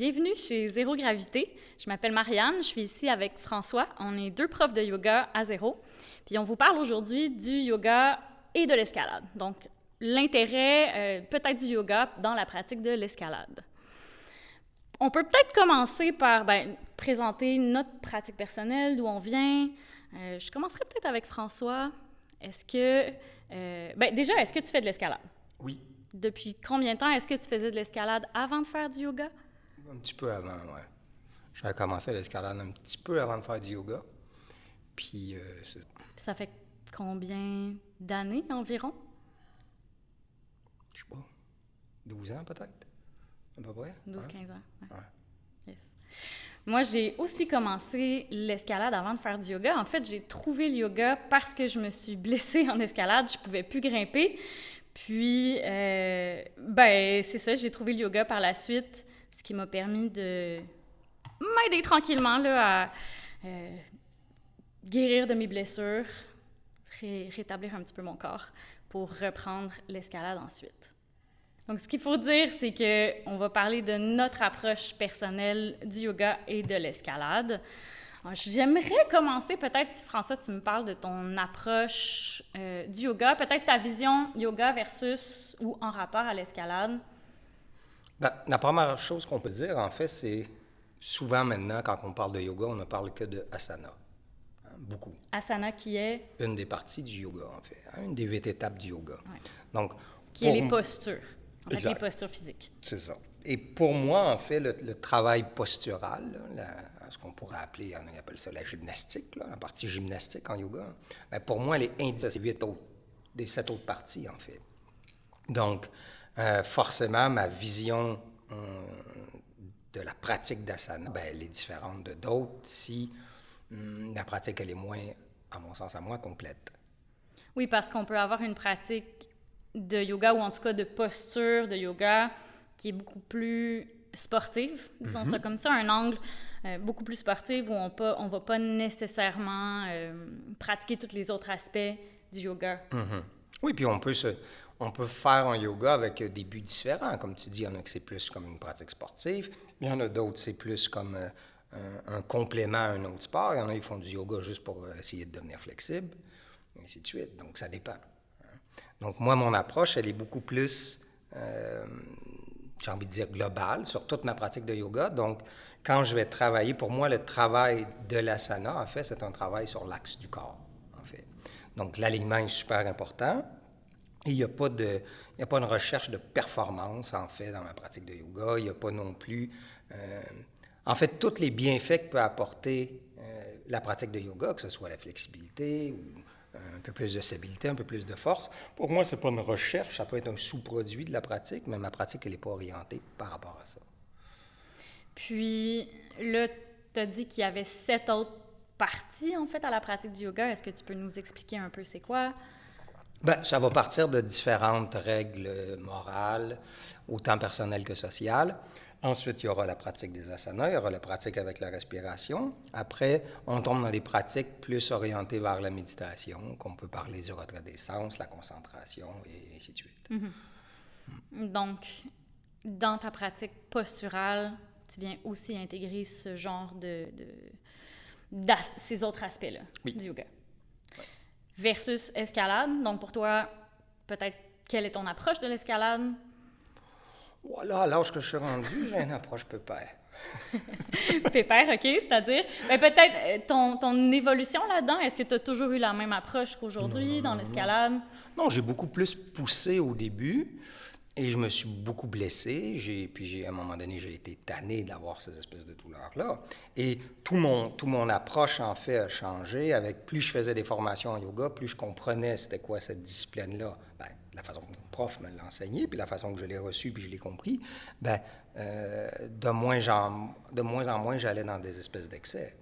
Bienvenue chez Zéro Gravité. Je m'appelle Marianne, je suis ici avec François. On est deux profs de yoga à Zéro. Puis on vous parle aujourd'hui du yoga et de l'escalade. Donc, l'intérêt peut-être du yoga dans la pratique de l'escalade. On peut peut-être commencer par présenter notre pratique personnelle, d'où on vient. Je commencerai peut-être avec François. Est-ce que tu fais de l'escalade? Oui. Depuis combien de temps est-ce que tu faisais de l'escalade avant de faire du yoga? Un petit peu avant, oui. J'avais commencé l'escalade un petit peu avant de faire du yoga. Puis, Ça fait combien d'années environ? Je sais pas, 12 ans peut-être, à peu près. 12-15 ans. Ouais. Ouais. Yes. Moi, j'ai aussi commencé l'escalade avant de faire du yoga. En fait, j'ai trouvé le yoga parce que je me suis blessée en escalade. Je pouvais plus grimper. Puis, c'est ça, j'ai trouvé le yoga par la suite, ce qui m'a permis de m'aider tranquillement là, à guérir de mes blessures, rétablir un petit peu mon corps pour reprendre l'escalade ensuite. Donc, ce qu'il faut dire, c'est qu'on va parler de notre approche personnelle du yoga et de l'escalade. J'aimerais commencer, peut-être, François, tu me parles de ton approche du yoga, peut-être ta vision yoga versus ou en rapport à l'escalade. La première chose qu'on peut dire, en fait, c'est souvent maintenant, quand on parle de yoga, on ne parle que de asana. Beaucoup. Asana qui est? Une des parties du yoga, en fait. Une des 8 étapes du yoga. Ouais. Donc, qui est les postures. En fait, exact. les postures physiques. C'est ça. Et pour moi, en fait, le travail postural, ce qu'on pourrait appeler, on appelle ça la gymnastique, la partie gymnastique en yoga, pour moi, elle est indissociable des 7 autres parties, en fait. Donc, forcément, ma vision de la pratique d'asana, elle est différente de d'autres si la pratique, elle est moins, à mon sens, moins complète. Oui, parce qu'on peut avoir une pratique de yoga, ou en tout cas de posture de yoga, qui est beaucoup plus sportive, disons ça comme ça, un angle beaucoup plus sportif où on va pas nécessairement pratiquer tous les autres aspects du yoga. Oui, puis on peut faire un yoga avec des buts différents. Comme tu dis, il y en a que c'est plus comme une pratique sportive, il y en a d'autres, c'est plus comme un complément à un autre sport. Il y en a qui font du yoga juste pour essayer de devenir flexible, et ainsi de suite. Donc, ça dépend. Donc, moi, mon approche, elle est beaucoup plus, j'ai envie de dire, globale sur toute ma pratique de yoga. Donc, quand je vais travailler, pour moi, le travail de l'asana, en fait, c'est un travail sur l'axe du corps, en fait. Donc, l'alignement est super important. Et il n'y a pas une recherche de performance, en fait, dans ma pratique de yoga. Il n'y a pas non plus... en fait, tous les bienfaits que peut apporter la pratique de yoga, que ce soit la flexibilité ou un peu plus de stabilité, un peu plus de force, pour moi, ce n'est pas une recherche, ça peut être un sous-produit de la pratique, mais ma pratique, elle n'est pas orientée par rapport à ça. Puis là, tu as dit qu'il y avait 7 autres parties, en fait, à la pratique du yoga. Est-ce que tu peux nous expliquer un peu c'est quoi? Ça va partir de différentes règles morales, autant personnelles que sociales. Ensuite, il y aura la pratique des asanas, il y aura la pratique avec la respiration. Après, on tombe dans des pratiques plus orientées vers la méditation, qu'on peut parler du retrait des sens, la concentration, et ainsi de suite. Donc, dans ta pratique posturale, tu viens aussi intégrer ce genre ces autres aspects-là du yoga. Oui. Versus escalade. Donc, pour toi, peut-être, quelle est ton approche de l'escalade? Voilà, à l'âge que je suis rendu, j'ai une approche pépère. Pépère, OK, c'est-à-dire? Peut-être ton évolution là-dedans, est-ce que tu as toujours eu la même approche qu'aujourd'hui dans l'escalade? Non, j'ai beaucoup plus poussé au début et je me suis beaucoup blessé. Puis à un moment donné, j'ai été tanné d'avoir ces espèces de douleurs-là. Et tout mon approche, en fait, a changé. Plus je faisais des formations en yoga, plus je comprenais c'était quoi cette discipline-là. La façon que mon prof me l'a enseigné, puis la façon que je l'ai reçu, puis je l'ai compris, de moins en moins, j'allais dans des espèces d'excès.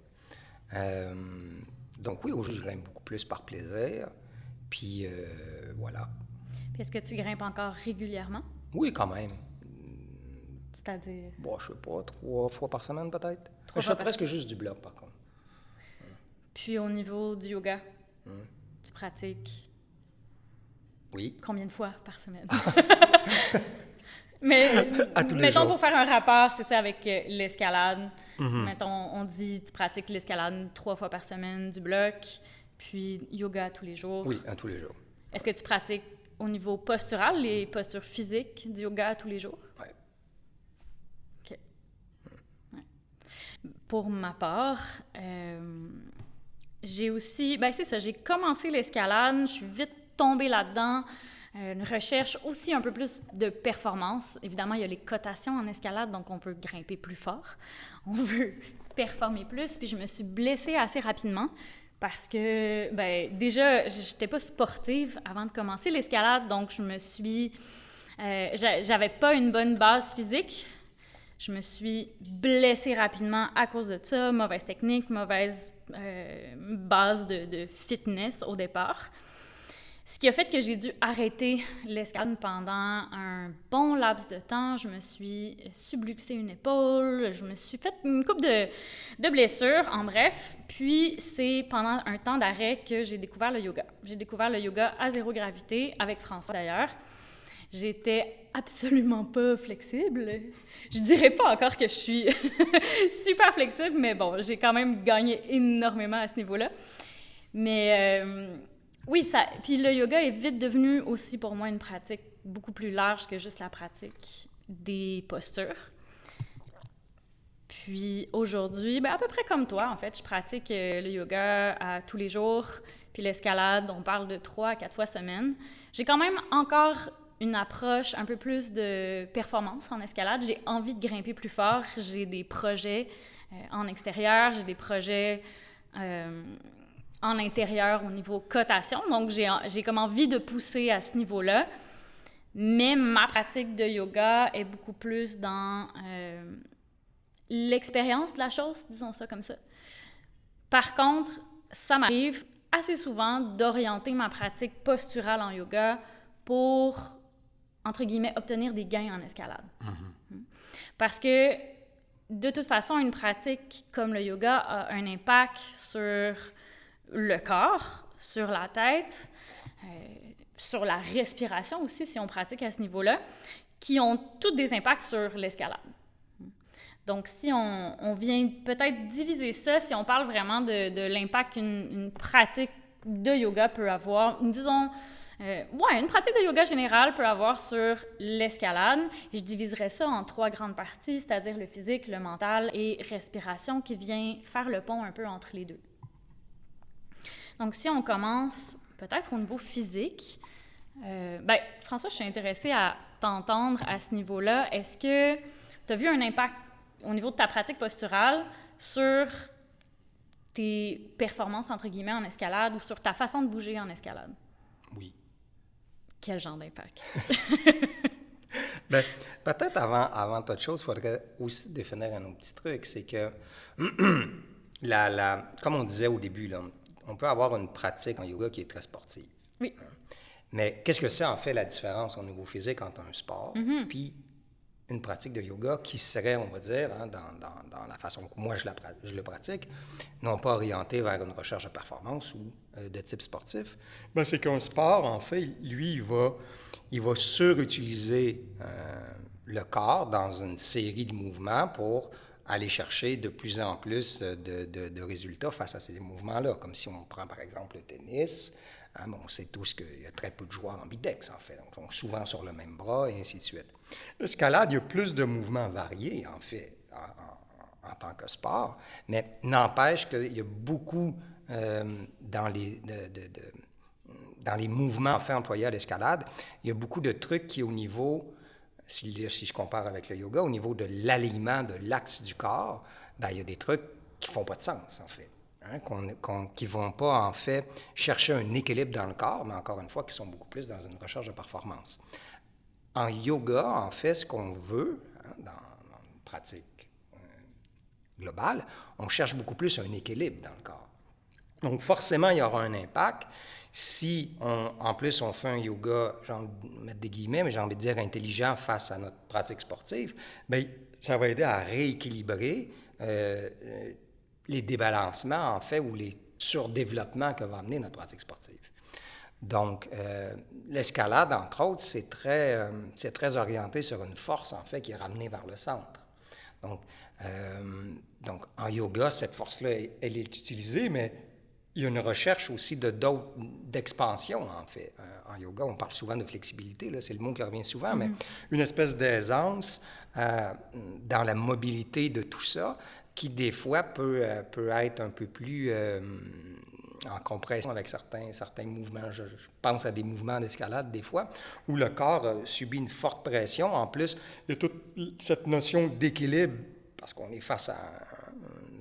Donc oui, aujourd'hui, je grimpe beaucoup plus par plaisir, puis voilà. Puis est-ce que tu grimpes encore régulièrement? Oui, quand même. C'est-à-dire? Je sais pas, 3 fois par semaine peut-être. Je fais presque juste du bloc, par contre. Puis au niveau du yoga, tu pratiques? Oui. Combien de fois par semaine? Mais à tous les mettons, jours. pour faire un rapport, c'est ça, avec l'escalade. Mettons, on dit, tu pratiques l'escalade 3 fois par semaine du bloc, puis yoga tous les jours. Oui, à tous les jours. Est-ce que tu pratiques au niveau postural, les postures physiques du yoga tous les jours? Oui. OK. Ouais. Pour ma part, j'ai aussi... Ben c'est ça, j'ai commencé l'escalade, je suis vite tombée là-dedans. Une recherche aussi un peu plus de performance. Évidemment, il y a les cotations en escalade, donc on veut grimper plus fort, on veut performer plus. Puis je me suis blessée assez rapidement parce que, ben déjà, j'étais pas sportive avant de commencer l'escalade, donc je me suis... j'avais pas une bonne base physique. Je me suis blessée rapidement à cause de ça, mauvaise technique, mauvaise base de fitness au départ. Ce qui a fait que j'ai dû arrêter l'escalade pendant un bon laps de temps. Je me suis subluxé une épaule, je me suis fait une couple de blessures, en bref. Puis, c'est pendant un temps d'arrêt que j'ai découvert le yoga. J'ai découvert le yoga à zéro gravité, avec François d'ailleurs. J'étais absolument pas flexible. Je dirais pas encore que je suis super flexible, mais bon, j'ai quand même gagné énormément à ce niveau-là. Mais... oui, ça. Puis le yoga est vite devenu aussi pour moi une pratique beaucoup plus large que juste la pratique des postures. Puis aujourd'hui, ben à peu près comme toi, en fait, je pratique le yoga à tous les jours. Puis l'escalade, on parle de 3 à 4 fois semaine. J'ai quand même encore une approche un peu plus de performance en escalade. J'ai envie de grimper plus fort. J'ai des projets en extérieur, j'ai des projets... en intérieur au niveau cotation. Donc, j'ai comme envie de pousser à ce niveau-là. Mais ma pratique de yoga est beaucoup plus dans l'expérience de la chose, disons ça comme ça. Par contre, ça m'arrive assez souvent d'orienter ma pratique posturale en yoga pour, entre guillemets, obtenir des gains en escalade. Parce que, de toute façon, une pratique comme le yoga a un impact sur le corps, sur la tête, sur la respiration aussi, si on pratique à ce niveau-là, qui ont tous des impacts sur l'escalade. Donc, si on vient peut-être diviser ça, si on parle vraiment de l'impact qu'une pratique de yoga peut avoir, disons, une pratique de yoga générale peut avoir sur l'escalade, je diviserais ça en 3 grandes parties, c'est-à-dire le physique, le mental et respiration, qui vient faire le pont un peu entre les deux. Donc, si on commence peut-être au niveau physique, François, je suis intéressée à t'entendre à ce niveau-là. Est-ce que tu as vu un impact au niveau de ta pratique posturale sur tes performances, entre guillemets, en escalade ou sur ta façon de bouger en escalade? Oui. Quel genre d'impact? Bien, peut-être avant toute chose, il faudrait aussi définir un autre petit truc, c'est que, comme on disait au début, là, on peut avoir une pratique en yoga qui est très sportive. Oui. Mais qu'est-ce que c'est en fait la différence au niveau physique entre un sport puis une pratique de yoga qui serait, on va dire, dans la façon que moi je le pratique, non pas orienté vers une recherche de performance ou de type sportif, ben c'est qu'un sport, en fait, lui, il va surutiliser le corps dans une série de mouvements pour aller chercher de plus en plus de résultats face à ces mouvements-là. Comme si on prend, par exemple, le tennis. On sait tous qu'il y a très peu de joueurs ambidex, en fait. Donc, ils sont souvent sur le même bras, et ainsi de suite. L'escalade, il y a plus de mouvements variés, en fait, en tant que sport, mais n'empêche qu'il y a beaucoup dans les mouvements, en fait, employés à l'escalade, il y a beaucoup de trucs qui, au niveau... Si je compare avec le yoga, au niveau de l'alignement de l'axe du corps, bien, il y a des trucs qui ne font pas de sens, en fait. Qui ne vont pas, en fait, chercher un équilibre dans le corps, mais encore une fois, qui sont beaucoup plus dans une recherche de performance. En yoga, en fait, ce qu'on veut, dans une pratique globale, on cherche beaucoup plus un équilibre dans le corps. Donc, forcément, il y aura un impact. Si, en plus, on fait un yoga, j'ai envie de mettre des guillemets, mais j'ai envie de dire intelligent face à notre pratique sportive, bien, ça va aider à rééquilibrer les débalancements, en fait, ou les surdéveloppements que va amener notre pratique sportive. Donc, l'escalade, entre autres, c'est très orienté sur une force, en fait, qui est ramenée vers le centre. Donc, en yoga, cette force-là, elle est utilisée, mais il y a une recherche aussi d'expansion, en fait. En yoga, on parle souvent de flexibilité, là, c'est le mot qui revient souvent, mais une espèce d'aisance dans la mobilité de tout ça, qui, des fois, peut être un peu plus en compression avec certains mouvements. Je pense à des mouvements d'escalade, des fois, où le corps subit une forte pression. En plus, il y a toute cette notion d'équilibre, parce qu'on est face à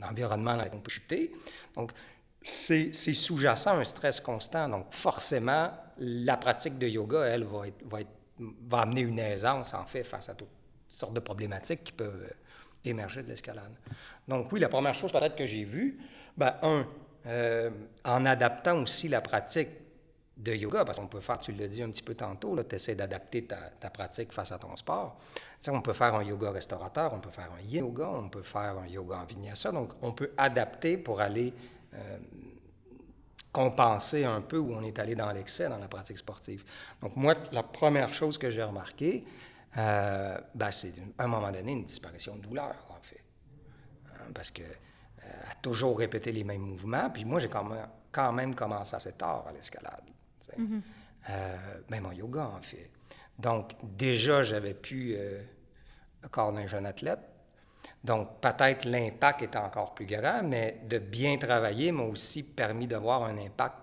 un environnement dans lequel on peut chuter. Donc, c'est sous-jacent un stress constant. Donc, forcément, la pratique de yoga, elle, va amener une aisance, en fait, face à toutes sortes de problématiques qui peuvent émerger de l'escalade. Donc, oui, la première chose peut-être que j'ai vue, en adaptant aussi la pratique de yoga, parce qu'on peut faire, tu l'as dit un petit peu tantôt, tu essaies d'adapter ta pratique face à ton sport. Tu sais, on peut faire un yoga restaurateur, on peut faire un yin yoga, on peut faire un yoga en vinyasa. Donc, on peut adapter pour aller compenser un peu où on est allé dans l'excès dans la pratique sportive. Donc, moi, la première chose que j'ai remarquée, c'est à un moment donné une disparition de douleur, en fait. Parce que à toujours répéter les mêmes mouvements, puis moi, j'ai quand même commencé assez tard à l'escalade. Même en yoga, en fait. Donc, déjà, j'avais pu le corps d'un jeune athlète. Donc, peut-être l'impact était encore plus grand, mais de bien travailler m'a aussi permis de voir un impact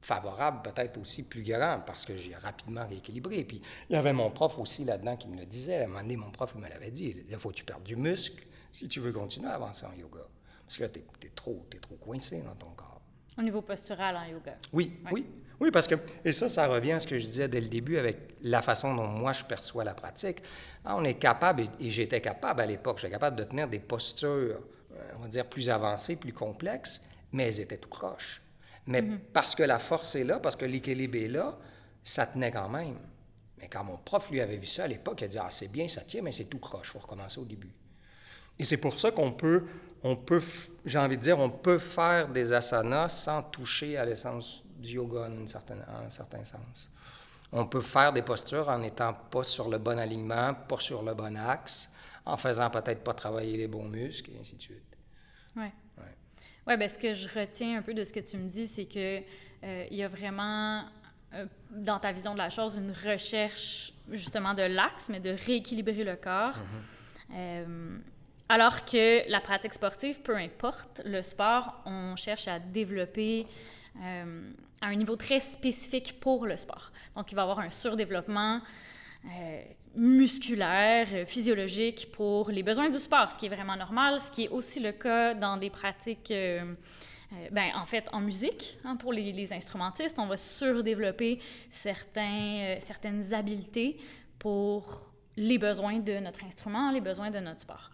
favorable, peut-être aussi plus grand, parce que j'ai rapidement rééquilibré. Puis, il y avait mon prof aussi là-dedans qui me le disait. À un moment donné, mon prof, il me l'avait dit, là, il faut que tu perdes du muscle si tu veux continuer à avancer en yoga. Parce que là, t'es trop coincé dans ton corps. Au niveau postural en yoga. Oui, ouais. Oui, parce que, et ça revient à ce que je disais dès le début avec la façon dont moi je perçois la pratique. On est capable, et j'étais capable à l'époque, j'étais capable de tenir des postures, on va dire, plus avancées, plus complexes, mais elles étaient tout croches. Mais parce que la force est là, parce que l'équilibre est là, ça tenait quand même. Mais quand mon prof, lui, avait vu ça à l'époque, il a dit « Ah, c'est bien, ça tient, mais c'est tout croche, il faut recommencer au début. » Et c'est pour ça qu'on peut, j'ai envie de dire, on peut faire des asanas sans toucher à l'essence du yoga en un certain sens. On peut faire des postures en n'étant pas sur le bon alignement, pas sur le bon axe, en faisant peut-être pas travailler les bons muscles, et ainsi de suite. Oui. Oui, bien, ce que je retiens un peu de ce que tu me dis, c'est que il y a vraiment, dans ta vision de la chose, une recherche justement de l'axe, mais de rééquilibrer le corps. Alors que la pratique sportive, peu importe le sport, on cherche à développer à un niveau très spécifique pour le sport. Donc, il va y avoir un surdéveloppement musculaire, physiologique pour les besoins du sport, ce qui est vraiment normal, ce qui est aussi le cas dans des pratiques, en fait, en musique. Pour les instrumentistes, on va surdévelopper certaines habiletés pour les besoins de notre instrument, les besoins de notre sport.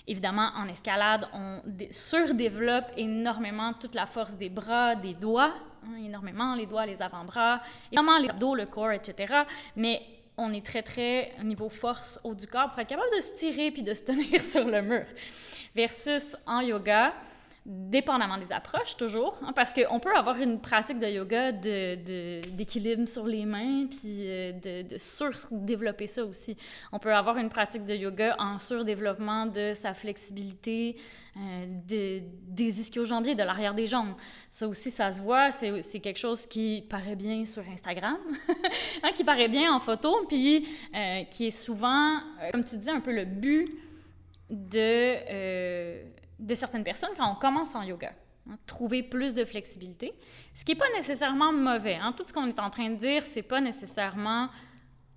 Évidemment, en escalade, on surdéveloppe énormément toute la force des bras, des doigts, énormément les doigts, les avant-bras, énormément les abdos, le corps, etc. Mais on est très, très au niveau force haut du corps pour être capable de se tirer puis de se tenir sur le mur. Versus en yoga, dépendamment des approches, toujours, parce qu'on peut avoir une pratique de yoga d'équilibre sur les mains, puis de surdévelopper ça aussi. On peut avoir une pratique de yoga en surdéveloppement de sa flexibilité, des ischio-jambiers, de l'arrière des jambes. Ça aussi, ça se voit, c'est quelque chose qui paraît bien sur Instagram, qui paraît bien en photo, puis qui est souvent, comme tu dis, un peu le but de certaines personnes quand on commence en yoga. Trouver plus de flexibilité, ce qui n'est pas nécessairement mauvais. Tout ce qu'on est en train de dire, c'est pas nécessairement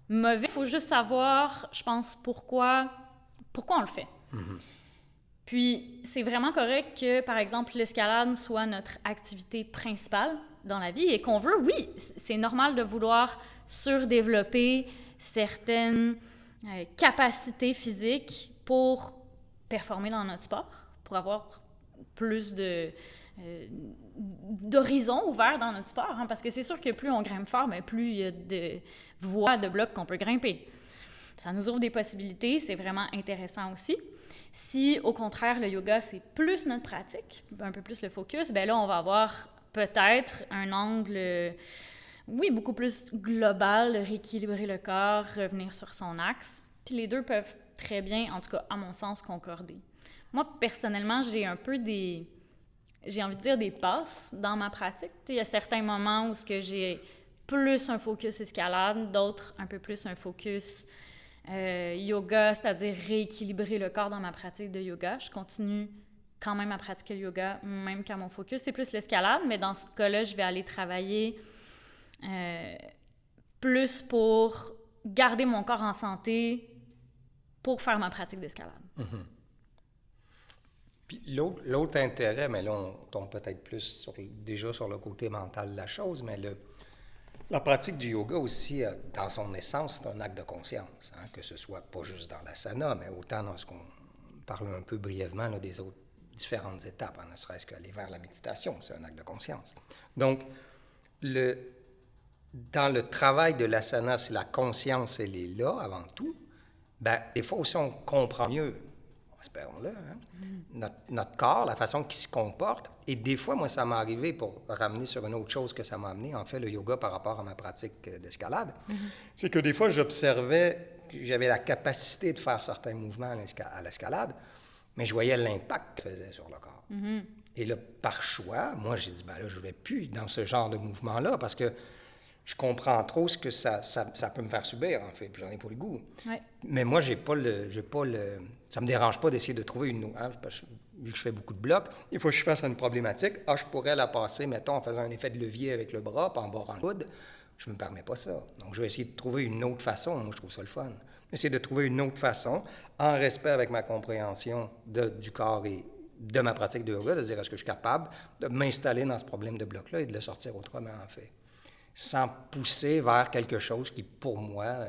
mauvais. Il faut juste savoir, je pense, pourquoi on le fait. Puis, c'est vraiment correct que, par exemple, l'escalade soit notre activité principale dans la vie et qu'on veut, oui, c'est normal de vouloir surdévelopper certaines capacités physiques pour performer dans notre sport, pour avoir plus d'horizons ouverts dans notre sport. Parce que c'est sûr que plus on grimpe fort, mais plus il y a de voies, de blocs qu'on peut grimper. Ça nous ouvre des possibilités, c'est vraiment intéressant aussi. Si, au contraire, le yoga, c'est plus notre pratique, un peu plus le focus, bien là, on va avoir peut-être un angle oui, beaucoup plus global, de rééquilibrer le corps, revenir sur son axe. Puis les deux peuvent très bien, en tout cas à mon sens, concorder. Moi, personnellement, j'ai un peu j'ai envie de dire des passes dans ma pratique. Il y a certains moments où j'ai plus un focus escalade, d'autres un peu plus un focus yoga, c'est-à-dire rééquilibrer le corps dans ma pratique de yoga. Je continue quand même à pratiquer le yoga, même quand mon focus, c'est plus l'escalade, mais dans ce cas-là, je vais aller travailler plus pour garder mon corps en santé pour faire ma pratique d'escalade. Mm-hmm. Puis l'autre intérêt, mais là, on tombe peut-être plus déjà sur le côté mental de la chose, mais la pratique du yoga aussi, dans son essence, c'est un acte de conscience, hein, que ce soit pas juste dans l'asana, mais autant dans ce qu'on parle un peu brièvement là, des autres différentes étapes, ne serait-ce qu'aller vers la méditation, c'est un acte de conscience. Donc, dans le travail de l'asana, si la conscience, elle est là avant tout, bien, des fois aussi, on comprend mieux, espérons-le, hein, notre corps, la façon qu'il se comporte. Et des fois, moi, ça m'est arrivé, pour ramener sur une autre chose que ça m'a amené, en fait, le yoga par rapport à ma pratique d'escalade, c'est que des fois, j'observais que j'avais la capacité de faire certains mouvements à l'escalade, mais je voyais l'impact que ça faisait sur le corps. Et là, par choix, moi, j'ai dit, ben là, je ne vais plus dans ce genre de mouvement-là, parce que je comprends trop ce que ça peut me faire subir, en fait, puis j'en ai pas le goût. Ouais. Mais moi, ça me dérange pas d'essayer de trouver une... Hein, vu que je fais beaucoup de blocs, il faut que je fasse une problématique. Je pourrais la passer, mettons, en faisant un effet de levier avec le bras, puis en barrant le coude. Je me permets pas ça. Donc, je vais essayer de trouver une autre façon. Moi, je trouve ça le fun. Essayer de trouver une autre façon, en respect avec ma compréhension du corps et de ma pratique de yoga, de dire est-ce que je suis capable de m'installer dans ce problème de bloc-là et de le sortir autrement, en fait, sans pousser vers quelque chose qui, pour moi,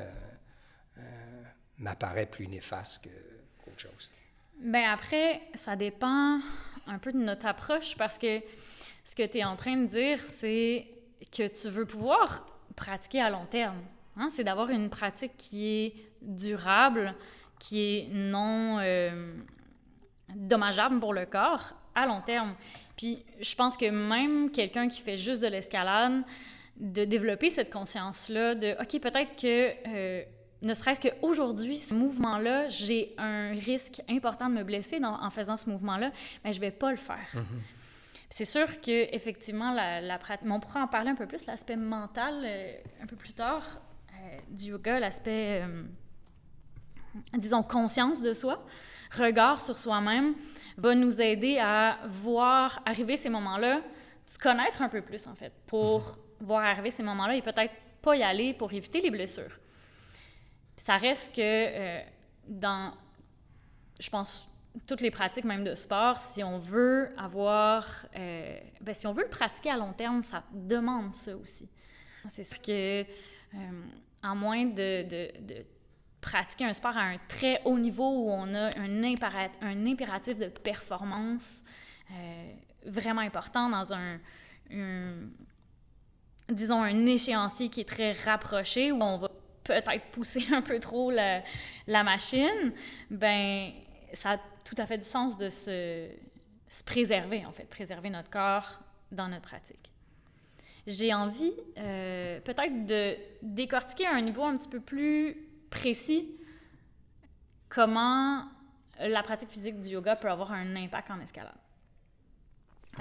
m'apparaît plus néfaste qu'autre chose. Bien, après, ça dépend un peu de notre approche, parce que ce que tu es en train de dire, c'est que tu veux pouvoir pratiquer à long terme. Hein? C'est d'avoir une pratique qui est durable, qui est non dommageable pour le corps à long terme. Puis, je pense que même quelqu'un qui fait juste de l'escalade, de développer cette conscience-là de « OK, peut-être que, ne serait-ce qu'aujourd'hui, ce mouvement-là, j'ai un risque important de me blesser en faisant ce mouvement-là, mais je ne vais pas le faire. C'est sûr qu'effectivement, on pourra en parler un peu plus, l'aspect mental, un peu plus tard, du yoga, l'aspect, disons, conscience de soi, regard sur soi-même, va nous aider à voir arriver ces moments-là, se connaître un peu plus, en fait, pour voir arriver ces moments-là et peut-être pas y aller pour éviter les blessures. Puis ça reste que dans, je pense, toutes les pratiques, même de sport, si on veut si on veut le pratiquer à long terme, ça demande ça aussi. C'est sûr que, à moins de pratiquer un sport à un très haut niveau où on a un impératif de performance vraiment important dans disons, un échéancier qui est très rapproché, où on va peut-être pousser un peu trop la machine, ben ça a tout à fait du sens de se préserver, en fait, préserver notre corps dans notre pratique. J'ai envie peut-être de décortiquer à un niveau un petit peu plus précis comment la pratique physique du yoga peut avoir un impact en escalade.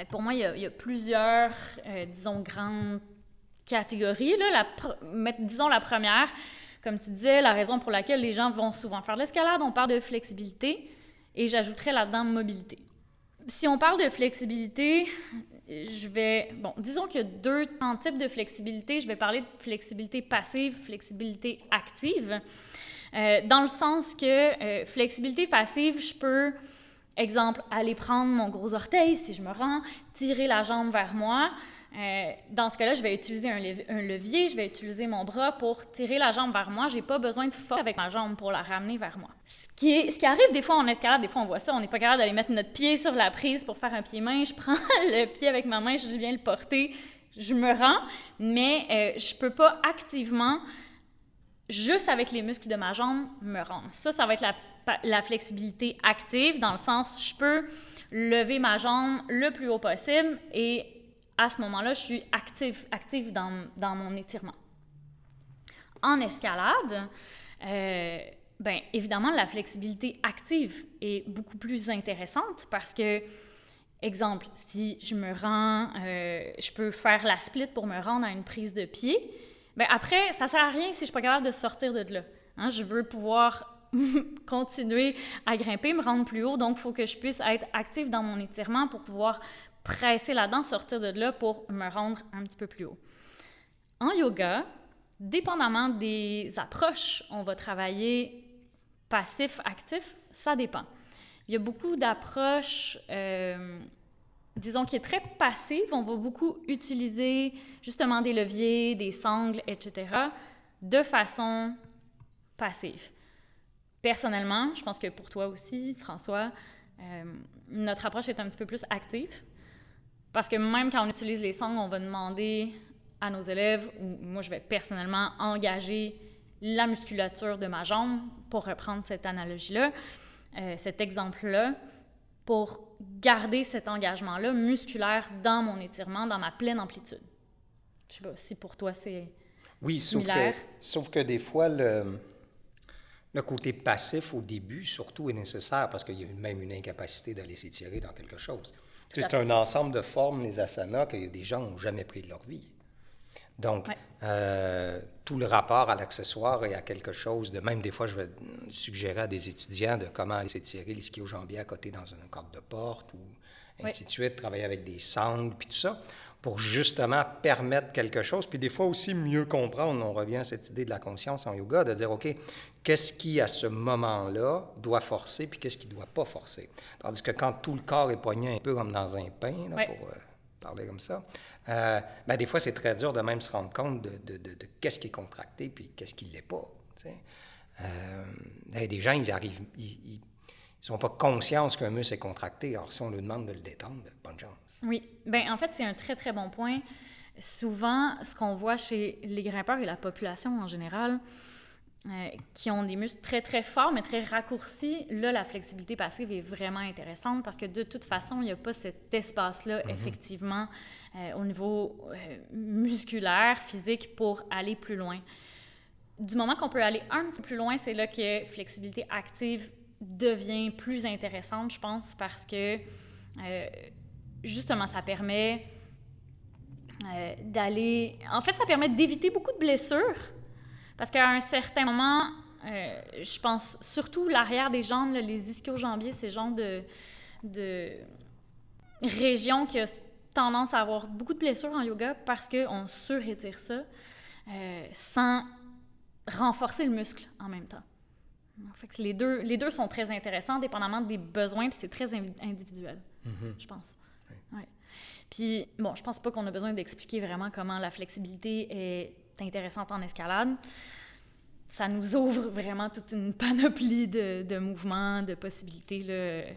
Pour moi, il y a plusieurs, disons, grandes catégories. Là. Disons la première, comme tu disais, la raison pour laquelle les gens vont souvent faire de l'escalade, on parle de flexibilité et j'ajouterais là-dedans mobilité. Si on parle de flexibilité, disons qu'il y a deux types de flexibilité. Je vais parler de flexibilité passive, flexibilité active. Dans le sens que flexibilité passive, je peux, exemple, aller prendre mon gros orteil si je me rends, tirer la jambe vers moi. Dans ce cas-là, je vais utiliser un levier, je vais utiliser mon bras pour tirer la jambe vers moi. Je n'ai pas besoin de force avec ma jambe pour la ramener vers moi. Ce qui arrive des fois en escalade, des fois on voit ça, on n'est pas capable d'aller mettre notre pied sur la prise pour faire un pied-main. Je prends le pied avec ma main, je viens le porter, je me rends, mais je ne peux pas activement, juste avec les muscles de ma jambe, me rendre. Ça va être la flexibilité active, dans le sens je peux lever ma jambe le plus haut possible et à ce moment-là, je suis active dans mon étirement. En escalade, bien, évidemment, la flexibilité active est beaucoup plus intéressante parce que, exemple, si je me rends, je peux faire la split pour me rendre à une prise de pied, bien après, ça ne sert à rien si je ne suis pas capable de sortir de là. Hein, je veux pouvoir continuer à grimper, me rendre plus haut, donc il faut que je puisse être active dans mon étirement pour pouvoir presser là-dedans, sortir de là pour me rendre un petit peu plus haut. En yoga, dépendamment des approches, on va travailler passif, actif, ça dépend. Il y a beaucoup d'approches, disons, qui est très passive. On va beaucoup utiliser justement des leviers, des sangles, etc., de façon passive. Personnellement, je pense que pour toi aussi, François, notre approche est un petit peu plus active. Parce que même quand on utilise les sangles, on va demander à nos élèves, ou moi je vais personnellement engager la musculature de ma jambe, pour reprendre cette analogie-là, cet exemple-là, pour garder cet engagement-là musculaire dans mon étirement, dans ma pleine amplitude. Je ne sais pas si pour toi c'est similaire. Sauf que des fois, le côté passif au début, surtout, est nécessaire parce qu'il y a même une incapacité d'aller s'étirer dans quelque chose. Tu sais, c'est un ensemble de formes, les asanas, que des gens n'ont jamais pris de leur vie. Donc, tout le rapport à l'accessoire et à quelque chose de... Même des fois, je vais suggérer à des étudiants de comment aller s'étirer l'ischio-jambier à côté dans une corde de porte ou ainsi de suite, travailler avec des sangles, puis tout ça, pour justement permettre quelque chose. Puis des fois aussi mieux comprendre, on revient à cette idée de la conscience en yoga, de dire, OK, qu'est-ce qui, à ce moment-là, doit forcer, puis qu'est-ce qui ne doit pas forcer. Tandis que quand tout le corps est poigné un peu comme dans un pain, là, pour parler comme ça, ben des fois, c'est très dur de même se rendre compte de qu'est-ce qui est contracté, puis qu'est-ce qui ne l'est pas. Des gens, ils arrivent... Ils n'ont pas conscience qu'un muscle est contracté. Alors, si on leur demande de le détendre, bonne chance. Oui. Bien, en fait, c'est un très, très bon point. Souvent, ce qu'on voit chez les grimpeurs et la population en général, qui ont des muscles très, très forts, mais très raccourcis, là, la flexibilité passive est vraiment intéressante parce que de toute façon, il n'y a pas cet espace-là, effectivement, au niveau musculaire, physique, pour aller plus loin. Du moment qu'on peut aller un petit peu plus loin, c'est là que flexibilité active devient plus intéressante, je pense, parce que, justement, ça permet d'aller... En fait, ça permet d'éviter beaucoup de blessures. Parce qu'à un certain moment, je pense surtout l'arrière des jambes, là, les ischio-jambiers, c'est le genre de région qui a tendance à avoir beaucoup de blessures en yoga parce qu'on surétire ça sans renforcer le muscle en même temps. Fait que les deux sont très intéressants, dépendamment des besoins, puis c'est très individuel, je pense. Oui. Ouais. Puis, bon, je pense pas qu'on a besoin d'expliquer vraiment comment la flexibilité est intéressante en escalade. Ça nous ouvre vraiment toute une panoplie de mouvements, de possibilités là,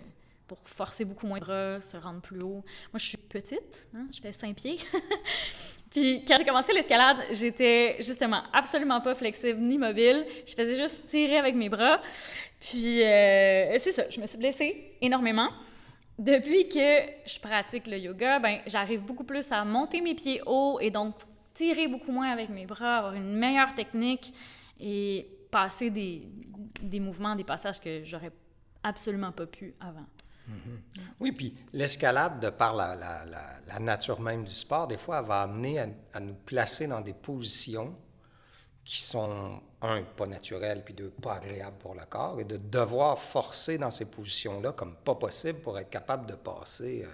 pour forcer beaucoup moins de bras, se rendre plus haut. Moi, je suis petite, hein, je fais 5 pieds. Puis quand j'ai commencé l'escalade, j'étais justement absolument pas flexible ni mobile. Je faisais juste tirer avec mes bras. Puis c'est ça, je me suis blessée énormément. Depuis que je pratique le yoga, ben j'arrive beaucoup plus à monter mes pieds hauts et donc tirer beaucoup moins avec mes bras, avoir une meilleure technique et passer des mouvements, des passages que j'aurais absolument pas pu avant. Mm-hmm. Oui, puis l'escalade, de par la nature même du sport, des fois, elle va amener à nous placer dans des positions qui sont, un, pas naturelles, puis deux, pas agréables pour le corps, et de devoir forcer dans ces positions-là comme pas possible pour être capable de passer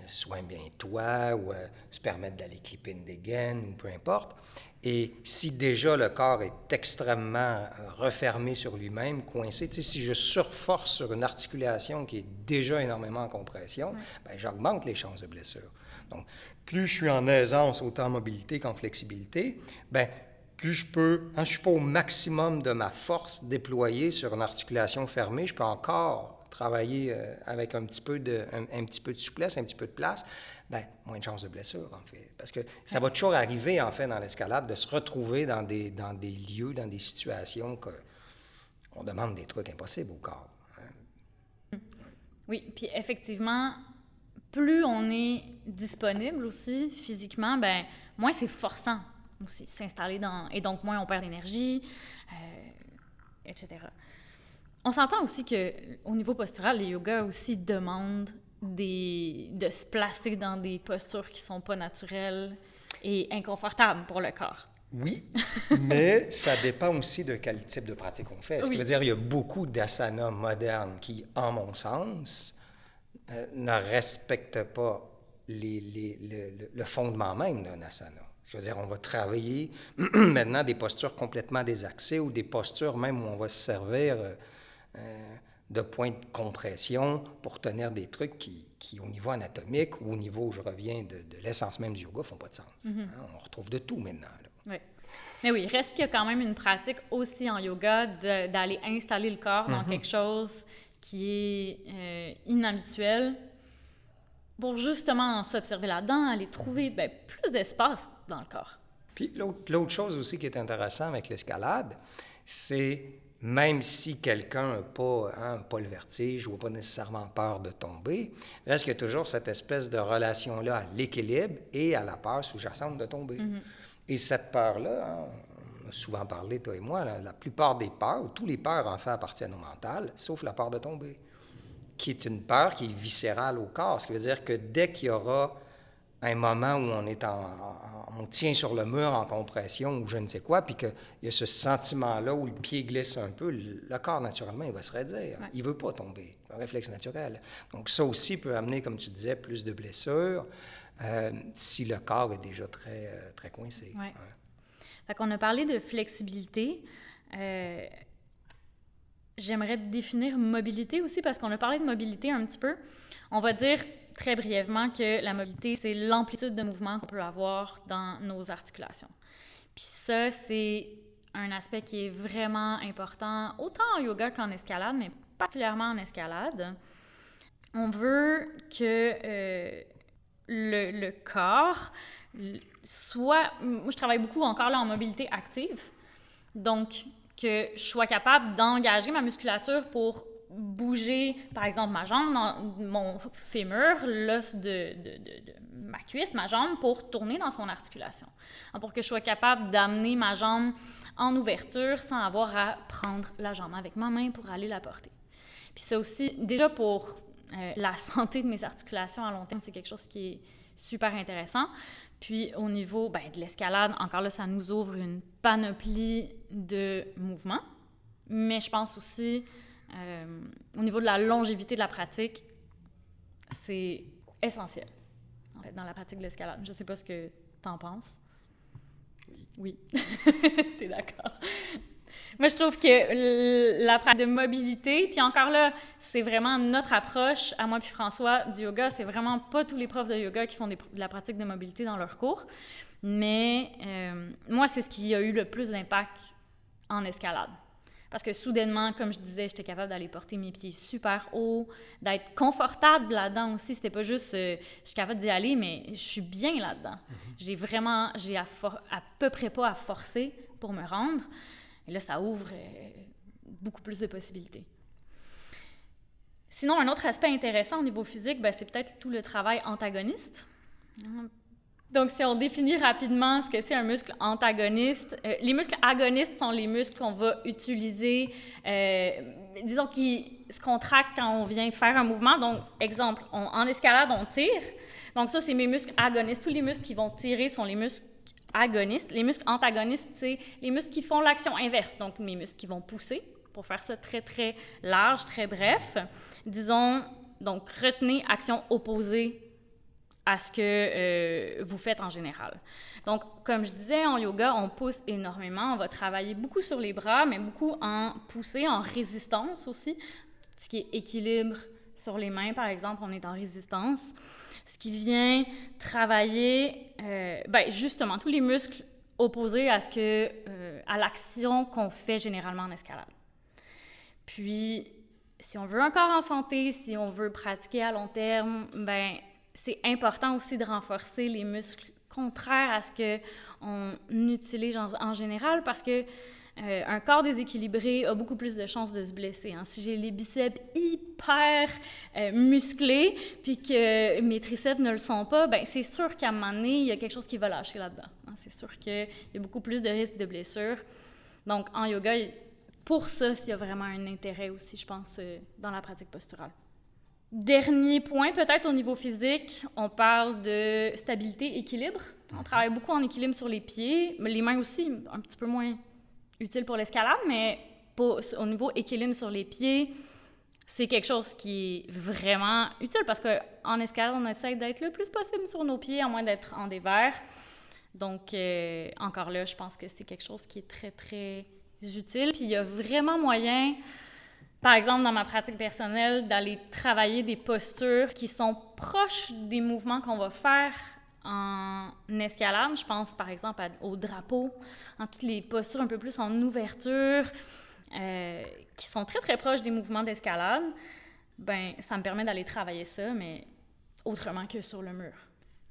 soit bien toit ou se permettre d'aller clipper une dégaine ou peu importe. Et si déjà le corps est extrêmement refermé sur lui-même, coincé, tu sais, si je surforce sur une articulation qui est déjà énormément en compression, bien, j'augmente les chances de blessure. Donc, plus je suis en aisance, autant en mobilité qu'en flexibilité, bien, plus je peux, quand je ne suis pas au maximum de ma force déployée sur une articulation fermée, je peux encore travailler avec un petit peu de souplesse, un petit peu de place, bien, moins de chances de blessure, en fait. Parce que ça va toujours arriver, en fait, dans l'escalade, de se retrouver dans des lieux, dans des situations qu'on demande des trucs impossibles au corps. Hein. Oui, puis effectivement, plus on est disponible aussi physiquement, ben moins c'est forçant aussi s'installer et donc moins on perd d'énergie, etc. On s'entend aussi qu'au niveau postural, les yogas aussi demandent de se placer dans des postures qui sont pas naturelles et inconfortables pour le corps. Oui, mais ça dépend aussi de quel type de pratique on fait. Ce qui veut dire qu'il y a beaucoup d'asanas modernes qui, en mon sens, ne respectent pas le fondement même d'un asana. Ce qui veut dire on va travailler maintenant des postures complètement désaxées ou des postures même où on va se servir de points de compression pour tenir des trucs qui, au niveau anatomique ou au niveau, où je reviens, de l'essence même du yoga, ne font pas de sens. Mm-hmm. On retrouve de tout maintenant. Là. Oui. Mais oui, reste qu'il y a quand même une pratique aussi en yoga d'aller installer le corps dans quelque chose qui est inhabituel pour justement s'observer là-dedans, aller trouver plus d'espace dans le corps. Puis l'autre chose aussi qui est intéressant avec l'escalade, c'est même si quelqu'un n'a pas le vertige ou n'a pas nécessairement peur de tomber, reste qu'il y a toujours cette espèce de relation-là à l'équilibre et à la peur sous-jacente de tomber. Mm-hmm. Et cette peur-là, on a souvent parlé, toi et moi, la plupart des peurs, tous les peurs en fait appartiennent au mental, sauf la peur de tomber, qui est une peur qui est viscérale au corps. Ce qui veut dire que dès qu'il y aura un moment où on tient sur le mur en compression ou je ne sais quoi, puis qu'il y a ce sentiment-là où le pied glisse un peu, le corps, naturellement, il va se raidir. Ouais. Il ne veut pas tomber. C'est un réflexe naturel. Donc, ça aussi peut amener, comme tu disais, plus de blessures si le corps est déjà très, très coincé. Ouais. Ouais. Fait qu'on a parlé de flexibilité. J'aimerais définir mobilité aussi, parce qu'on a parlé de mobilité un petit peu. On va dire très brièvement que la mobilité, c'est l'amplitude de mouvement qu'on peut avoir dans nos articulations. Puis ça, c'est un aspect qui est vraiment important, autant en yoga qu'en escalade, mais particulièrement en escalade. On veut que le corps soit... Moi, je travaille beaucoup encore là en mobilité active. Donc, que je sois capable d'engager ma musculature pour bouger, par exemple, ma jambe, mon fémur, l'os de ma cuisse, ma jambe, pour tourner dans son articulation. Pour que je sois capable d'amener ma jambe en ouverture sans avoir à prendre la jambe avec ma main pour aller la porter. Puis ça aussi, déjà pour la santé de mes articulations à long terme, c'est quelque chose qui est super intéressant. Puis au niveau de l'escalade, encore là, ça nous ouvre une panoplie de mouvements. Mais je pense aussi, au niveau de la longévité de la pratique, c'est essentiel, en fait, dans la pratique de l'escalade. Je ne sais pas ce que tu en penses. Oui. Tu es d'accord. Moi, je trouve que la pratique de mobilité, puis encore là, c'est vraiment notre approche, à moi puis François, du yoga. C'est vraiment pas tous les profs de yoga qui font de la pratique de mobilité dans leurs cours. Mais moi, c'est ce qui a eu le plus d'impact en escalade. Parce que soudainement, comme je disais, j'étais capable d'aller porter mes pieds super haut, d'être confortable là-dedans aussi. C'était pas juste je suis capable d'y aller, mais je suis bien là-dedans. Mm-hmm. J'ai à peu près pas à forcer pour me rendre. Et là, ça ouvre beaucoup plus de possibilités. Sinon, un autre aspect intéressant au niveau physique, c'est peut-être tout le travail antagoniste. Donc, si on définit rapidement ce que c'est un muscle antagoniste, les muscles agonistes sont les muscles qu'on va utiliser, disons, qui se contractent quand on vient faire un mouvement. Donc, exemple, en escalade, on tire. Donc, ça, c'est mes muscles agonistes. Tous les muscles qui vont tirer sont les muscles agonistes. Les muscles antagonistes, c'est les muscles qui font l'action inverse. Donc, mes muscles qui vont pousser, pour faire ça très, très large, très bref. Disons, donc, retenez action opposée à ce que vous faites en général. Donc, comme je disais, en yoga, on pousse énormément. On va travailler beaucoup sur les bras, mais beaucoup en poussée, en résistance aussi. Ce qui est équilibre sur les mains, par exemple, on est en résistance. Ce qui vient travailler, justement, tous les muscles opposés à l'action qu'on fait généralement en escalade. Puis, si on veut encore en santé, si on veut pratiquer à long terme, c'est important aussi de renforcer les muscles contraires à ce qu'on utilise en général parce que un corps déséquilibré a beaucoup plus de chances de se blesser. Hein. Si j'ai les biceps hyper musclés, puis que mes triceps ne le sont pas, ben c'est sûr qu'à un moment donné, il y a quelque chose qui va lâcher là-dedans. Hein. C'est sûr qu'il y a beaucoup plus de risques de blessures. Donc, en yoga, pour ça, il y a vraiment un intérêt aussi, je pense, dans la pratique posturale. Dernier point, peut-être au niveau physique, on parle de stabilité, équilibre. On travaille beaucoup en équilibre sur les pieds, mais les mains aussi, un petit peu moins utile pour l'escalade, mais au niveau équilibre sur les pieds, c'est quelque chose qui est vraiment utile parce qu'en escalade, on essaie d'être le plus possible sur nos pieds, à moins d'être en dévers. Donc, encore là, je pense que c'est quelque chose qui est très, très utile. Puis il y a vraiment moyen, par exemple, dans ma pratique personnelle, d'aller travailler des postures qui sont proches des mouvements qu'on va faire en escalade. Je pense, par exemple, au drapeau, en toutes les postures un peu plus en ouverture, qui sont très, très proches des mouvements d'escalade. Ben, ça me permet d'aller travailler ça, mais autrement que sur le mur.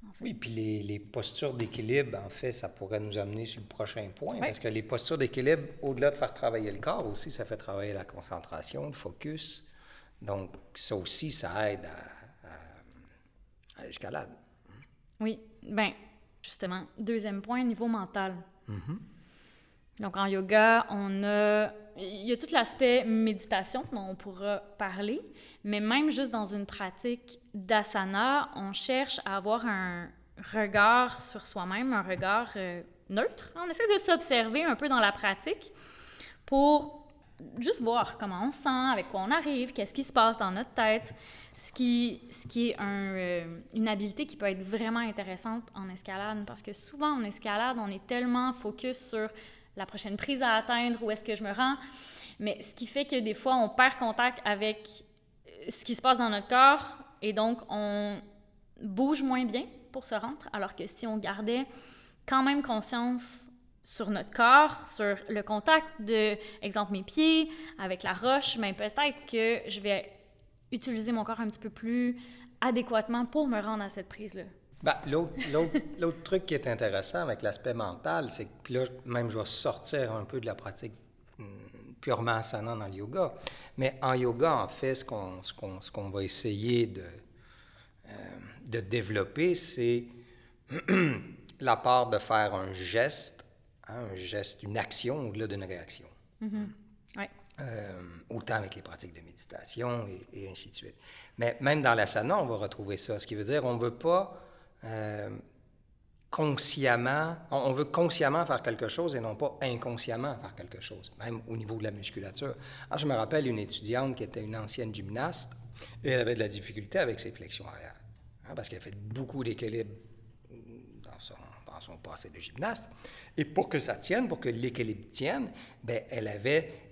En fait. Oui, puis les postures d'équilibre, en fait, ça pourrait nous amener sur le prochain point, oui. Parce que les postures d'équilibre, au-delà de faire travailler le corps aussi, ça fait travailler la concentration, le focus. Donc, ça aussi, ça aide à l'escalade. Oui, bien, justement, deuxième point, niveau mental. Mm-hmm. Donc, en yoga, il y a tout l'aspect méditation dont on pourra parler, mais même juste dans une pratique d'asana, on cherche à avoir un regard sur soi-même, un regard neutre. On essaie de s'observer un peu dans la pratique pour juste voir comment on se sent, avec quoi on arrive, qu'est-ce qui se passe dans notre tête, ce qui est une habileté qui peut être vraiment intéressante en escalade, parce que souvent en escalade, on est tellement focus sur la prochaine prise à atteindre, où est-ce que je me rends, mais ce qui fait que des fois, on perd contact avec ce qui se passe dans notre corps, et donc on bouge moins bien pour se rendre, alors que si on gardait quand même conscience sur notre corps, sur le contact de, exemple, mes pieds avec la roche, mais peut-être que je vais utiliser mon corps un petit peu plus adéquatement pour me rendre à cette prise-là. Ben, l'autre truc qui est intéressant avec l'aspect mental, c'est que puis là, même je vais sortir un peu de la pratique purement asana dans le yoga, mais en yoga, en fait, ce qu'on va essayer de développer, c'est la part de faire un geste, une action au-delà d'une réaction. Mm-hmm. Ouais. Autant avec les pratiques de méditation et ainsi de suite. Mais même dans l'asana, on va retrouver ça, ce qui veut dire on ne veut pas consciemment, on veut consciemment faire quelque chose et non pas inconsciemment faire quelque chose, même au niveau de la musculature. Alors, je me rappelle une étudiante qui était une ancienne gymnaste et elle avait de la difficulté avec ses flexions arrière, parce qu'elle a fait beaucoup d'équilibre dans son passé de gymnaste. Et pour que ça tienne, pour que l'équilibre tienne, bien, elle avait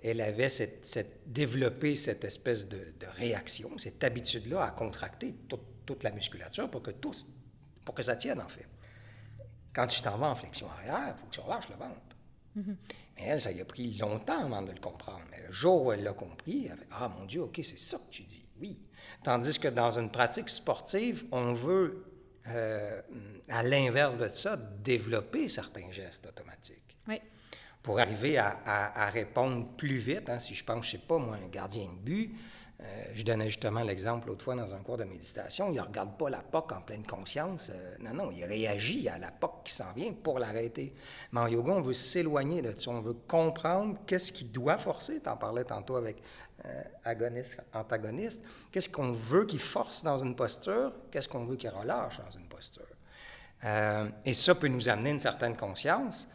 développé cette espèce de réaction, cette habitude-là à contracter toute la musculature pour que ça tienne, en fait. Quand tu t'en vas en flexion arrière, il faut que tu relâches le ventre. Mm-hmm. Mais elle, ça lui a pris longtemps avant de le comprendre. Mais le jour où elle l'a compris, elle a fait « Ah, mon Dieu, OK, c'est ça que tu dis, oui. » Tandis que dans une pratique sportive, on veut, à l'inverse de ça, développer certains gestes automatiques. Oui. Pour arriver à répondre plus vite. Si je pense, je ne sais pas, moi, un gardien de but, je donnais justement l'exemple l'autre fois dans un cours de méditation, il ne regarde pas la POC en pleine conscience. Non, il réagit à la POC qui s'en vient pour l'arrêter. Mais en yoga, on veut s'éloigner de ça. On veut comprendre qu'est-ce qui doit forcer. Tu en parlais tantôt avec agoniste, antagoniste. Qu'est-ce qu'on veut qu'il force dans une posture? Qu'est-ce qu'on veut qu'il relâche dans une posture? Et ça peut nous amener une certaine conscience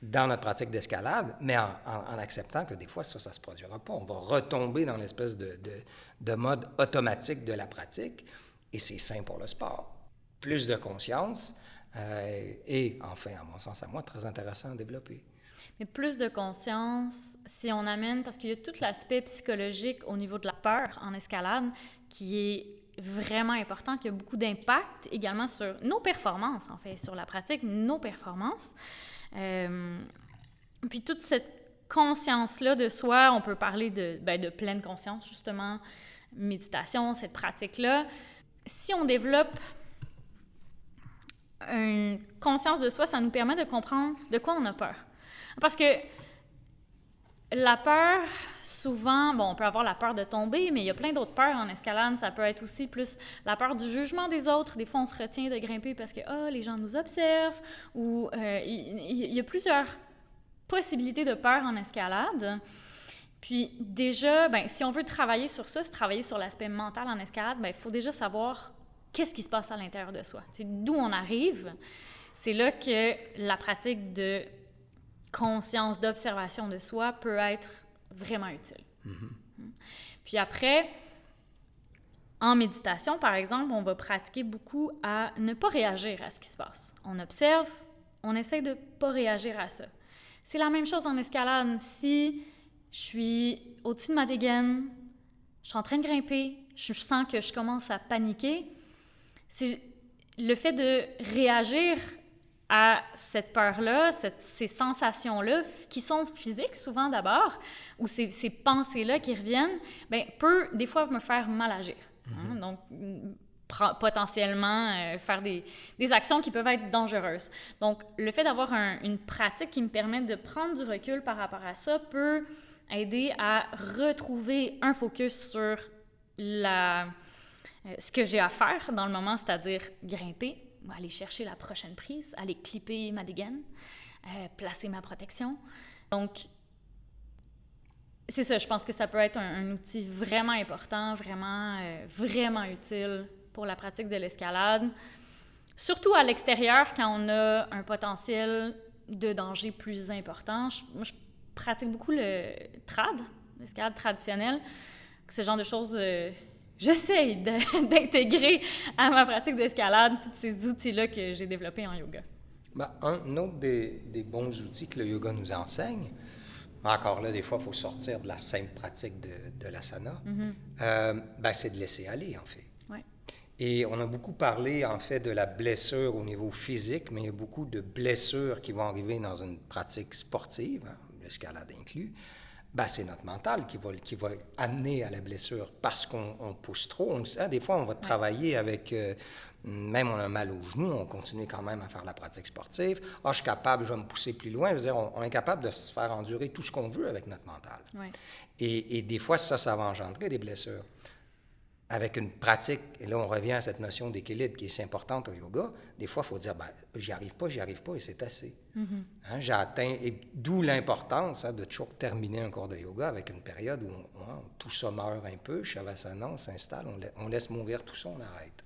dans notre pratique d'escalade, mais en acceptant que des fois, ça ne se produira pas. On va retomber dans l'espèce de mode automatique de la pratique, et c'est sain pour le sport. Plus de conscience, et enfin, à mon sens, à moi, très intéressant à développer. Mais plus de conscience, si on amène, parce qu'il y a tout l'aspect psychologique au niveau de la peur en escalade qui est vraiment important, qui a beaucoup d'impact également sur nos performances, en fait, sur la pratique, nos performances. Puis toute cette conscience-là de soi, on peut parler de pleine conscience, justement, méditation, cette pratique-là. Si on développe une conscience de soi, ça nous permet de comprendre de quoi on a peur. Parce que La peur, souvent, bon, on peut avoir la peur de tomber, mais il y a plein d'autres peurs en escalade. Ça peut être aussi plus la peur du jugement des autres. Des fois, on se retient de grimper parce que les gens nous observent. Ou il y a plusieurs possibilités de peur en escalade. Puis déjà, si on veut travailler sur ça, travailler sur l'aspect mental en escalade, il faut déjà savoir qu'est-ce qui se passe à l'intérieur de soi. T'sais, d'où on arrive. C'est là que la pratique de conscience, d'observation de soi peut être vraiment utile. Puis après, en méditation, par exemple, on va pratiquer beaucoup à ne pas réagir à ce qui se passe. On observe, on essaie de ne pas réagir à ça. C'est la même chose en escalade. Si je suis au-dessus de ma dégaine, je suis en train de grimper, je sens que je commence à paniquer, c'est le fait de réagir à cette peur-là, ces sensations-là, qui sont physiques souvent d'abord, ou ces pensées-là qui reviennent, peut des fois me faire mal agir. Donc, potentiellement faire des actions qui peuvent être dangereuses. Donc, le fait d'avoir une pratique qui me permet de prendre du recul par rapport à ça peut aider à retrouver un focus sur ce que j'ai à faire dans le moment, c'est-à-dire grimper, aller chercher la prochaine prise, aller clipper ma dégaine, placer ma protection. Donc, c'est ça, je pense que ça peut être un outil vraiment important, vraiment utile pour la pratique de l'escalade. Surtout à l'extérieur, quand on a un potentiel de danger plus important. Moi, je pratique beaucoup le trad, l'escalade traditionnelle. C'est le genre de choses... j'essaie d'intégrer à ma pratique d'escalade tous ces outils-là que j'ai développés en yoga. Un autre des bons outils que le yoga nous enseigne, encore là, des fois, il faut sortir de la simple pratique de l'asana, c'est de laisser aller, en fait. Ouais. Et on a beaucoup parlé, en fait, de la blessure au niveau physique, mais il y a beaucoup de blessures qui vont arriver dans une pratique sportive, l'escalade inclus. C'est notre mental qui va amener à la blessure parce qu'on pousse trop. On le sait, des fois, on va travailler avec... même on a mal au genou, on continue quand même à faire la pratique sportive. Je suis capable, je vais me pousser plus loin. Je veux dire, on est capable de se faire endurer tout ce qu'on veut avec notre mental. Ouais. Et des fois, ça va engendrer des blessures. Avec une pratique, et là, on revient à cette notion d'équilibre qui est si importante au yoga, des fois, il faut dire, j'y arrive pas, et c'est assez. J'ai atteint, et d'où l'importance de toujours terminer un cours de yoga avec une période où tout ça meurt un peu, Shavasana, on s'installe, on laisse mourir tout ça, on arrête.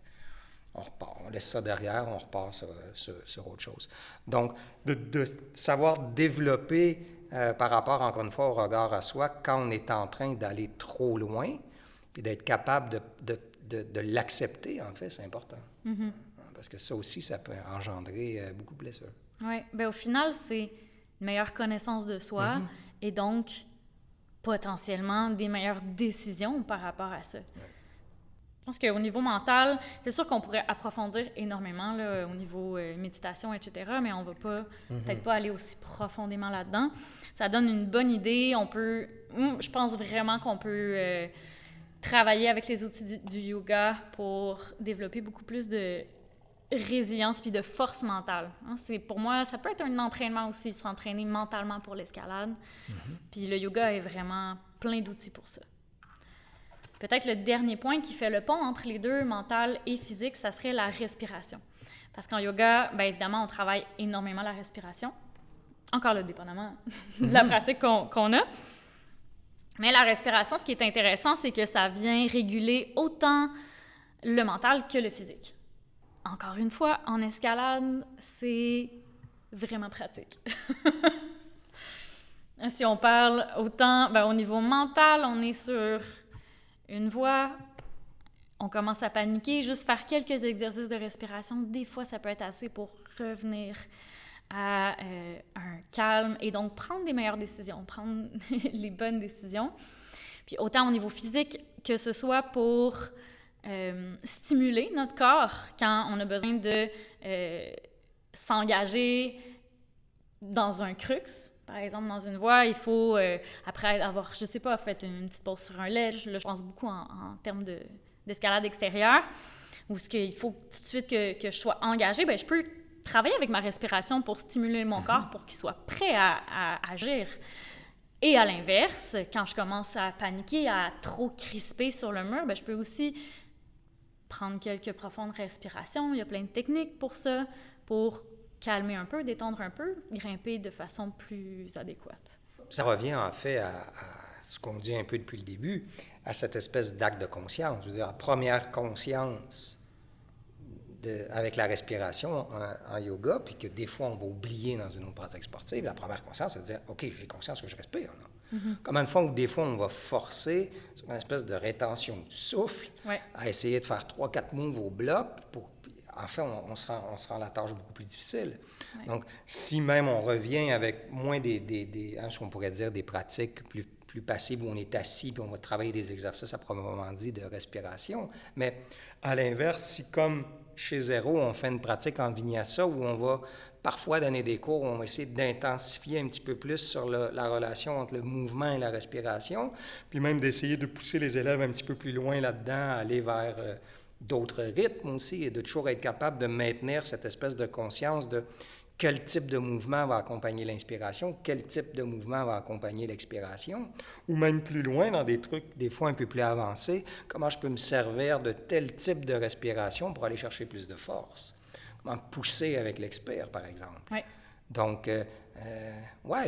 On repart, on laisse ça derrière, on repart sur autre chose. Donc, de savoir développer par rapport, encore une fois, au regard à soi, quand on est en train d'aller trop loin, puis d'être capable de l'accepter, en fait, c'est important. Parce que ça aussi, ça peut engendrer beaucoup de blessures. Oui, au final, c'est une meilleure connaissance de soi et donc potentiellement des meilleures décisions par rapport à ça. Je pense qu'au niveau mental, c'est sûr qu'on pourrait approfondir énormément là, au niveau méditation, etc., mais on ne va peut-être pas aller aussi profondément là-dedans. Ça donne une bonne idée. Je pense vraiment qu'on peut travailler avec les outils du yoga pour développer beaucoup plus de résilience puis de force mentale. Pour moi, ça peut être un entraînement aussi, s'entraîner mentalement pour l'escalade. Puis le yoga est vraiment plein d'outils pour ça. Peut-être le dernier point qui fait le pont entre les deux, mental et physique, ça serait la respiration. Parce qu'en yoga, évidemment, on travaille énormément la respiration. Encore là, dépendamment de la pratique qu'on a. Mais la respiration, ce qui est intéressant, c'est que ça vient réguler autant le mental que le physique. Encore une fois, en escalade, c'est vraiment pratique. Si on parle autant, au niveau mental, on est sur une voie, on commence à paniquer, juste faire quelques exercices de respiration, des fois, ça peut être assez pour revenir à un calme et donc prendre des meilleures décisions, prendre les bonnes décisions. Puis autant au niveau physique que ce soit pour stimuler notre corps quand on a besoin de s'engager dans un crux. Par exemple, dans une voie, il faut, après avoir, je sais pas, fait une petite pause sur un ledge, là, je pense beaucoup en termes d'escalade extérieure, où il faut tout de suite que je sois engagée, je peux travailler avec ma respiration pour stimuler mon corps pour qu'il soit prêt à agir. Et à l'inverse, quand je commence à paniquer, à trop crisper sur le mur, je peux aussi prendre quelques profondes respirations. Il y a plein de techniques pour ça, pour calmer un peu, détendre un peu, grimper de façon plus adéquate. Ça revient en fait à ce qu'on dit un peu depuis le début, à cette espèce d'acte de conscience. Je veux dire, la première conscience avec la respiration en yoga, puis que des fois on va oublier dans une autre pratique sportive, la première conscience, c'est de dire, OK, j'ai conscience que je respire. Là. Comme une fois où des fois on va forcer sur une espèce de rétention du souffle, à essayer de faire 3-4 moves au bloc, en fait, on se rend la tâche beaucoup plus difficile. Ouais. Donc, si même on revient avec moins ce qu'on pourrait dire, des pratiques plus passives où on est assis puis on va travailler des exercices à proprement dit de respiration, mais à l'inverse, si comme chez Zéro, on fait une pratique en vinyasa où on va parfois donner des cours où on va essayer d'intensifier un petit peu plus sur la relation entre le mouvement et la respiration, puis même d'essayer de pousser les élèves un petit peu plus loin là-dedans, aller vers d'autres rythmes aussi, et de toujours être capable de maintenir cette espèce de conscience de quel type de mouvement va accompagner l'inspiration, quel type de mouvement va accompagner l'expiration, ou même plus loin, dans des trucs des fois un peu plus avancés, comment je peux me servir de tel type de respiration pour aller chercher plus de force. Comment pousser avec l'expire, par exemple. Oui. Donc,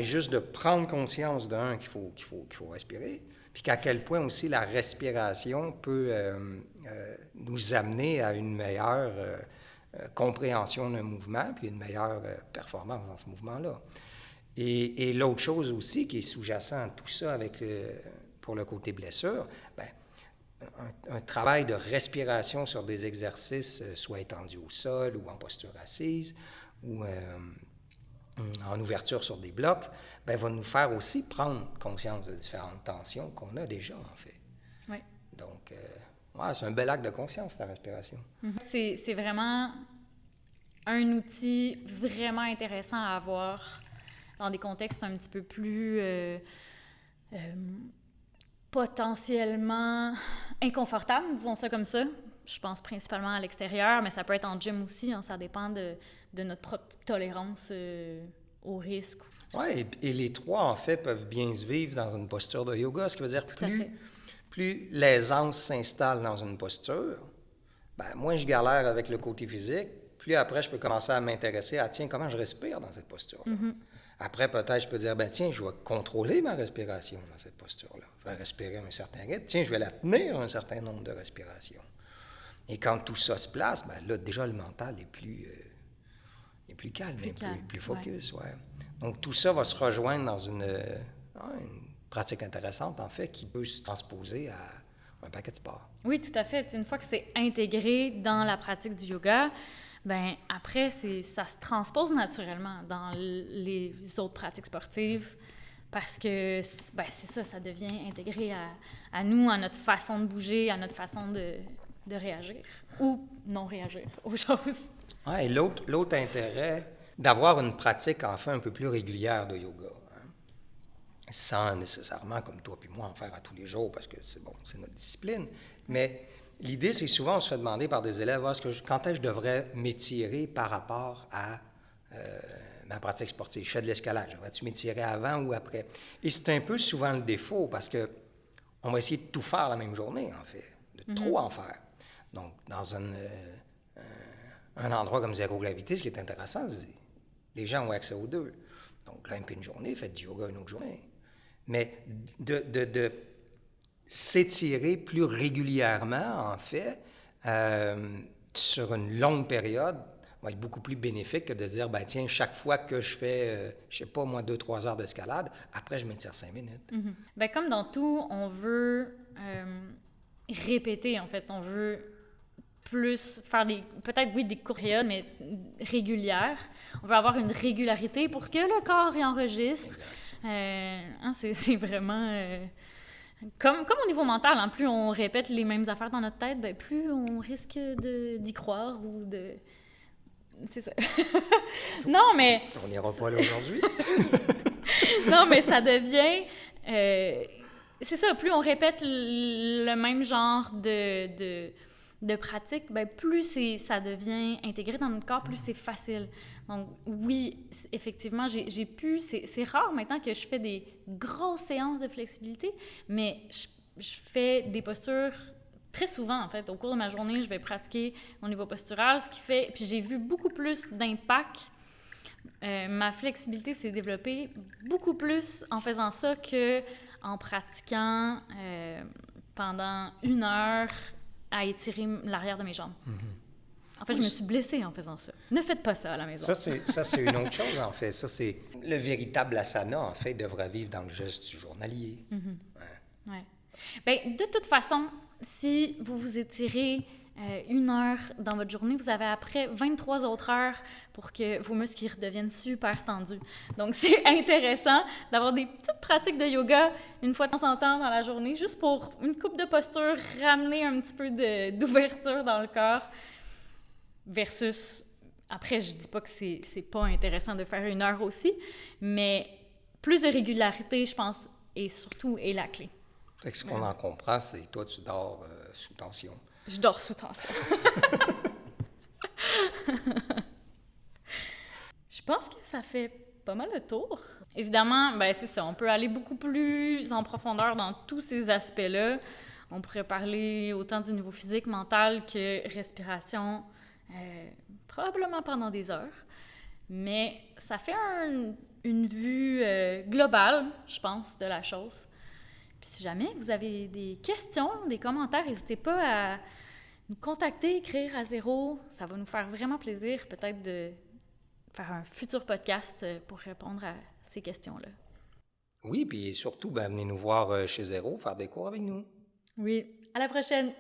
juste de prendre conscience d'un qu'il faut respirer, puis qu'à quel point aussi la respiration peut nous amener à une meilleure compréhension d'un mouvement, puis une meilleure performance dans ce mouvement-là. Et l'autre chose aussi qui est sous-jacent à tout ça pour le côté blessure, un travail de respiration sur des exercices, soit étendus au sol ou en posture assise, ou en ouverture sur des blocs, va nous faire aussi prendre conscience de différentes tensions qu'on a déjà, en fait. Oui. Donc, c'est un bel acte de conscience, la respiration. Mm-hmm. C'est vraiment un outil vraiment intéressant à avoir dans des contextes un petit peu plus potentiellement inconfortables, disons ça comme ça. Je pense principalement à l'extérieur, mais ça peut être en gym aussi, ça dépend de notre propre tolérance au risque. Oui, et les trois, en fait, peuvent bien se vivre dans une posture de yoga, ce qui veut dire que plus l'aisance s'installe dans une posture, moins je galère avec le côté physique, plus après, je peux commencer à m'intéresser à, tiens, comment je respire dans cette posture-là. Mm-hmm. Après, peut-être, je peux dire, tiens, je vais contrôler ma respiration dans cette posture-là. Je vais respirer un certain rythme. Tiens, je vais la tenir un certain nombre de respirations. Et quand tout ça se place, là, déjà, le mental est plus calme, plus focus. Ouais. Donc, tout ça va se rejoindre dans une pratique intéressante, en fait, qui peut se transposer à un paquet de sports. Oui, tout à fait. Une fois que c'est intégré dans la pratique du yoga, après, ça se transpose naturellement dans les autres pratiques sportives parce que, c'est ça devient intégré à nous, à notre façon de bouger, à notre façon de réagir ou non réagir aux choses. Et l'autre intérêt, d'avoir une pratique, enfin, un peu plus régulière de yoga, sans nécessairement, comme toi puis moi, en faire à tous les jours, parce que c'est notre discipline. Mais l'idée, c'est souvent, on se fait demander par des élèves, quand est-ce que je devrais m'étirer par rapport à ma pratique sportive? Je fais de l'escalade, devrais-tu m'étirer avant ou après? Et c'est un peu souvent le défaut, parce que on va essayer de tout faire la même journée, en fait, de trop en faire. Donc, dans un endroit comme Zéro Gravité, ce qui est intéressant, c'est que les gens ont accès aux deux. Donc, grimper une journée, faites du yoga une autre journée. Mais de s'étirer plus régulièrement, en fait, sur une longue période, va être beaucoup plus bénéfique que de dire, tiens, chaque fois que je fais, 2-3 heures d'escalade, après, je m'étire 5 minutes. Mm-hmm. Comme dans tout, on veut répéter, en fait. On veut plus faire peut-être, des courtes périodes, mais régulières. On veut avoir une régularité pour que le corps réenregistre. C'est vraiment... Comme au niveau mental, plus on répète les mêmes affaires dans notre tête, plus on risque d'y croire ou de... C'est ça. Non, mais... On n'ira pas là aujourd'hui. Non, mais ça devient... c'est ça, plus on répète le même genre de pratique, ben plus ça devient intégré dans notre corps, plus c'est facile. Donc oui, effectivement, j'ai pu... C'est rare maintenant que je fais des grosses séances de flexibilité, mais je fais des postures très souvent, en fait. Au cours de ma journée, je vais pratiquer au niveau postural, ce qui fait... Puis j'ai vu beaucoup plus d'impact. Ma flexibilité s'est développée beaucoup plus en faisant ça qu'en pratiquant pendant 1 heure à étirer l'arrière de mes jambes. En fait, je me suis blessée en faisant ça. Ne faites pas ça à la maison. Ça, c'est une autre chose, en fait. Ça, c'est le véritable asana, en fait, devrait vivre dans le geste du journalier. Ouais. Bien, de toute façon, si vous vous étirez 1 heure dans votre journée, vous avez après 23 autres heures pour que vos muscles redeviennent super tendus. Donc, c'est intéressant d'avoir des petites pratiques de yoga une fois de temps en temps dans la journée, juste pour une coupe de posture, ramener un petit peu d'ouverture dans le corps, versus... Après, je dis pas que c'est pas intéressant de faire 1 heure aussi, mais plus de régularité, je pense, et surtout, est la clé. Fait que ce qu'on en comprend, c'est que toi, tu dors sous tension. Je dors sous tension. Je pense que ça fait pas mal le tour. Évidemment, ben c'est ça, on peut aller beaucoup plus en profondeur dans tous ces aspects-là. On pourrait parler autant du niveau physique, mental que respiration, probablement pendant des heures. Mais ça fait une vue globale, je pense, de la chose. Puis si jamais vous avez des questions, des commentaires, n'hésitez pas à nous contacter, écrire à Zéro. Ça va nous faire vraiment plaisir peut-être de faire un futur podcast pour répondre à ces questions-là. Oui, puis surtout, ben, venez nous voir chez Zéro, faire des cours avec nous. Oui, à la prochaine!